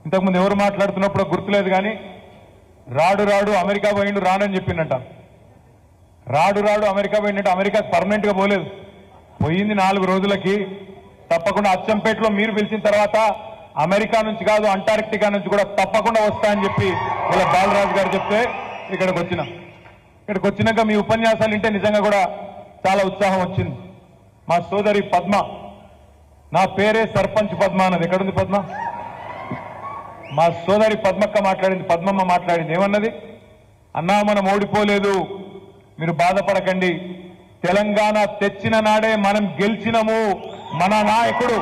ఇంతకుముందు ఎవరు మాట్లాడుతున్నప్పుడు గుర్తులేదు కానీ రాడు రాడు అమెరికా పోయిండు రానని చెప్పిందంట. రాడు రాడు అమెరికా పోయిందంటే అమెరికాకి పర్మనెంట్ గా పోలేదు, పోయింది 4 రోజులకి. తప్పకుండా అచ్చంపేటలో మీరు పిలిచిన తర్వాత అమెరికా నుంచి కాదు అంటార్క్టికా నుంచి కూడా తప్పకుండా వస్తా అని చెప్పి ఇలా బాలరాజు గారు చెప్తే ఇక్కడికి వచ్చినాక మీ ఉపన్యాసాలు వింటే నిజంగా కూడా చాలా ఉత్సాహం వచ్చింది. మా సోదరి పద్మ, నా పేరే సర్పంచ్ పద్మ అన్నది. ఎక్కడుంది పద్మ? మా సోదరి పద్మక్క మాట్లాడింది, పద్మమ్మ మాట్లాడింది. ఏమన్నది? అన్నా మనం ఓడిపోలేదు, మీరు బాధపడకండి, తెలంగాణ తెచ్చిన నాడే మనం గెలిచినము, మన నాయకుడు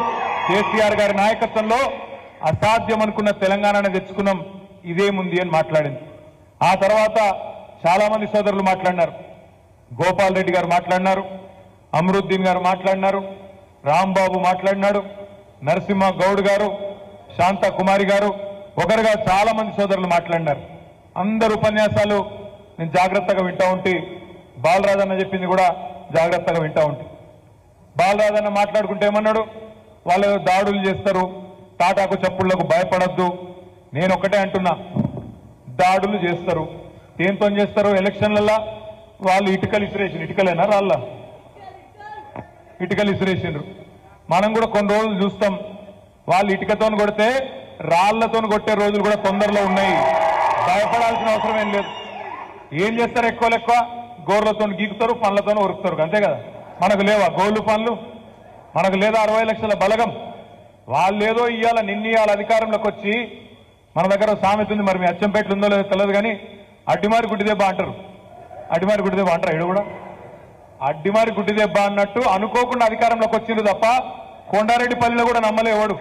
కేసీఆర్ గారి నాయకత్వంలో అసాధ్యం అనుకున్న తెలంగాణను తెచ్చుకున్నాం, ఇదేముంది అని మాట్లాడింది. ఆ తర్వాత చాలా మంది సోదరులు మాట్లాడినారు. గోపాల్ రెడ్డి గారు మాట్లాడినారు, అమరుద్దీన్ గారు మాట్లాడినారు, రాంబాబు మాట్లాడినాడు, నరసింహ గౌడ్ గారు, శాంత కుమారి గారు, ఒకరుగా చాలా మంది సోదరులు మాట్లాడినారు. అందరు ఉపన్యాసాలు నేను జాగ్రత్తగా వింటా ఉంటే, బాలరాజన్న చెప్పింది కూడా జాగ్రత్తగా వింటా ఉంటే, బాలరాజన్న మాట్లాడుకుంటే ఏమన్నాడు? వాళ్ళు దాడులు చేస్తారు, తాటాకు చప్పుళ్లకు భయపడద్దు. నేను ఒకటే అంటున్నా, దాడులు చేస్తారు, దేంతో చేస్తారు? ఎలక్షన్లలో వాళ్ళు ఇటుకలు ఇసిరేసిండ్రు, ఇటుకలేనా రాళ్ళ? ఇటుకలు ఇసిరేసిండ్రు. మనం కూడా కొన్ని రోజులు చూస్తాం, వాళ్ళు ఇటుకతో కొడితే రాళ్లతో కొట్టే రోజులు కూడా తొందరలో ఉన్నాయి. భయపడాల్సిన అవసరం ఏం లేదు. ఏం చేస్తారు? ఎక్కువ గోర్లతో గీకుతారు, పనులతో ఉరుకుతారు, అంతే కదా. మనకు లేవా గోళ్ళు పనులు? మనకు లేదా 60 లక్షల బలగం? వాళ్ళేదో ఇయ్యాల నిన్నీయాల అధికారంలోకి వచ్చి, మన దగ్గర సామెత ఉంది, మరి మీ అచ్చంపేటలు ఉందో లేదో తెలియదు కానీ అడ్డిమారి గుడ్డిదెబ్బ అంటారు. అడ్డిమారి గుడ్డిదెబ్బ అంటారు ఇడు కూడా. అడ్డిమారి గుడ్డిదెబ్బ అన్నట్టు అనుకోకుండా అధికారంలోకి వచ్చిండ్రు తప్ప కొండారెడ్డి పల్లిలో కూడా నమ్మలేవాడు.